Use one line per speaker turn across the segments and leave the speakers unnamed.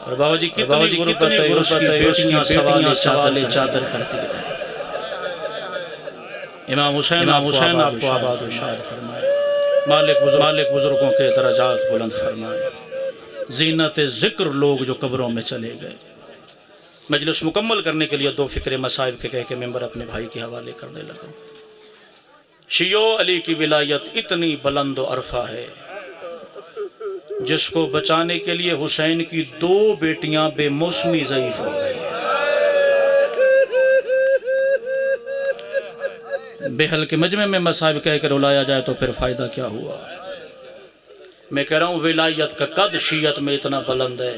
اور بابا جی کتنی غربت ہے اس کی بیٹیاں سوالے چادر کرتی ہیں۔ امام حسین آپ کو آباد و شاد فرمائے، مالک بزرگوں کے درجات بلند فرمائے، زینت ذکر لوگ جو قبروں میں چلے گئے۔ مجلس مکمل کرنے کے لیے دو فکر مصائب کے کہہ کے ممبر اپنے بھائی کے حوالے کرنے لگا۔ شیعو علی کی ولایت اتنی بلند و عرفہ ہے جس کو بچانے کے لیے حسین کی دو بیٹیاں بے موسمی ضعیف ہو گئی۔ بحل کے مجمع میں مصائب کہہ کر الایا جائے تو پھر فائدہ کیا ہوا؟ میں کہہ رہا ہوں ولایت کا قد شیعت میں اتنا بلند ہے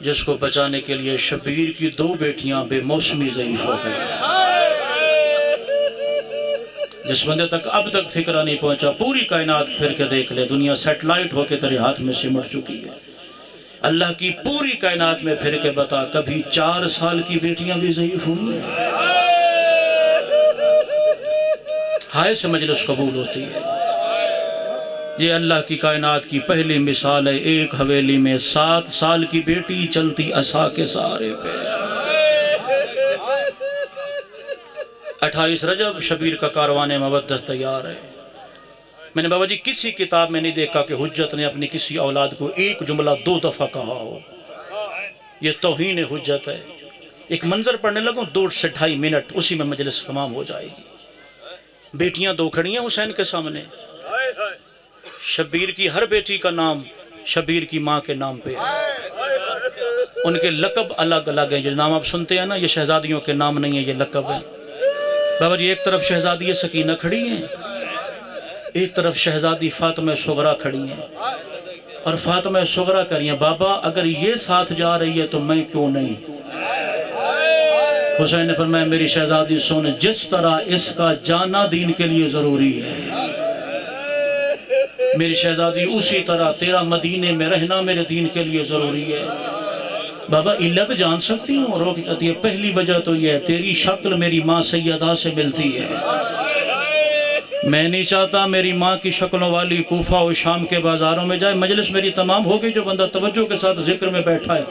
جس کو بچانے کے لیے شبیر کی دو بیٹیاں بے موسمی ضعیف ہو گئی۔ جس بندے تک اب تک فکرہ نہیں پہنچا، پوری کائنات پھر کے دیکھ لے، دنیا سیٹلائٹ ہو کے تیرے ہاتھ میں سمٹ چکی ہے۔ اللہ کی پوری کائنات میں پھر کے بتا، کبھی 4 سال کی بیٹیاں بھی ضعیف ہوئی ہیں؟ ہائے سے مجلس قبول ہوتی ہے۔ یہ اللہ کی کائنات کی پہلی مثال ہے، ایک حویلی میں 7 سال کی بیٹی چلتی عصا کے سہارے پہ۔ 28 رجب شبیر کا کاروان مودت تیار ہے۔ میں نے بابا جی کسی کتاب میں نہیں دیکھا کہ حجت نے اپنی کسی اولاد کو ایک جملہ 2 دفعہ کہا ہو۔ یہ توہین حجت ہے۔ ایک منظر پڑھنے لگوں 2 سے 2.5 منٹ، اسی میں مجلس تمام ہو جائے گی۔ بیٹیاں 2 کھڑی ہیں حسین کے سامنے، شبیر کی ہر بیٹی کا نام شبیر کی ماں کے نام پہ ہے۔ ان کے لقب الگ الگ ہیں، جو نام آپ سنتے ہیں نا، یہ شہزادیوں کے نام نہیں ہیں، یہ لقب ہیں۔ بابا جی ایک طرف شہزادی سکینہ کھڑی ہیں، ایک طرف شہزادی فاطمہ صغرا کھڑی ہیں، اور فاطمہ صغرا کہہ رہی ہیں بابا اگر یہ ساتھ جا رہی ہے تو میں کیوں نہیں؟ حسین نے فرمایا میری شہزادی سن، جس طرح اس کا جانا دین کے لیے ضروری ہے، میری شہزادی اسی طرح تیرا مدینے میں رہنا میرے دین کے لیے ضروری ہے۔ بابا علت جان سکتی ہوں؟ روک جاتی ہے۔ پہلی وجہ تو یہ ہے تیری شکل میری ماں سیدہ سے ملتی ہے، میں نہیں چاہتا میری ماں کی شکلوں والی کوفہ و شام کے بازاروں میں جائے۔ مجلس میری تمام ہو گئی، جو بندہ توجہ کے ساتھ ذکر میں بیٹھا ہے۔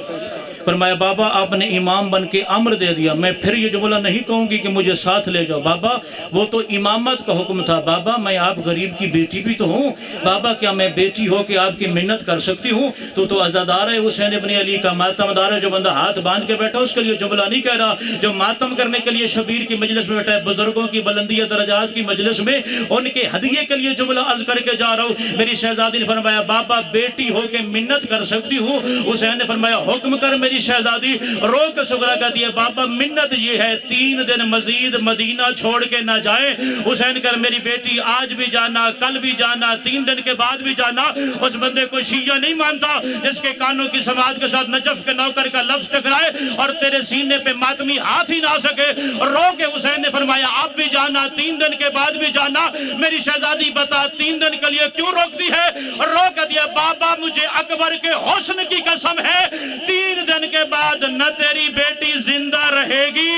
فرمایا بابا آپ نے امام بن کے امر دے دیا، میں پھر یہ جملہ نہیں کہوں گی کہ مجھے ساتھ لے جاؤ، بابا وہ تو امامت کا حکم تھا، بابا میں آپ غریب کی بیٹی بھی تو ہوں، بابا کیا میں بیٹی ہو کے آپ کی منت کر سکتی ہوں؟ تو عزادار ہے حسین ابن علی کا، ماتم دار ہے۔ جو بندہ ہاتھ باندھ کے بیٹھا اس کے لیے جملہ نہیں کہہ رہا، جو ماتم کرنے کے لیے شبیر کی مجلس میں بیٹھا ہے، بزرگوں کی بلندی درجات کی مجلس میں ان کے ہدیے کے لیے جملہ عرض کر کے جا رہا ہوں۔ میری شہزادی نے فرمایا بابا بیٹی ہو کے منت کر سکتی ہوں؟ حسین نے فرمایا حکم کر۔ میری شہزادی رو کے سغرا کہتی ہے بابا منت یہ ہے 3 دن مزید مدینہ چھوڑ کے نہ جائے۔ حسین کہا میری بیٹی آج بھی جانا، کل بھی جانا، 3 دن کے بعد بھی جانا۔ اس بندے کو شیعہ نہیں مانتا جس کے کانوں کی سماعت کے ساتھ نجف کے نوکر کا لفظ ٹکرائے اور تیرے سینے پہ ماتمی ہاتھ ہی نہ سکے۔ رو کے حسین نے فرمایا اب بھی جانا، 3 دن کے بعد بھی جانا۔ میری شہزادی بتا 3 دن کے لیے کیوں روکتی ہے؟ رو کے دیا بابا مجھے اکبر کے حسن کی قسم ہے 3 دن کے بعد نہ تیری بیٹی زندہ رہے گی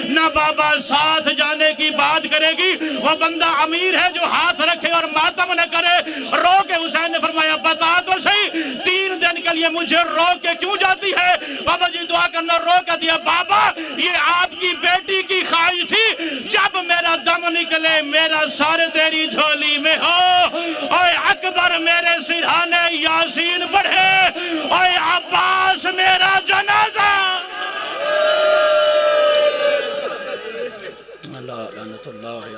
نہ بابا ساتھ جانے کی بات کرے گی۔ وہ بندہ امیر ہے جو ہاتھ رکھے اور ماتم نہ کرے۔ رو کے حسین نے فرمایا بتا تو صحیح 3 دن کے لیے مجھے رو کے کیوں جاتی ہے؟ بابا جی دعا کرنا۔ رو کے دیا بابا یہ آپ کی بیٹی کی خواہش تھی جب میرا دم نکلے میرا سر تیری جھولی میں ہو، اے اکبر میرے سرہانے یاسین پڑھے، اے عباس میرا جنازہ۔ اللہ لعنت اللہ علیہ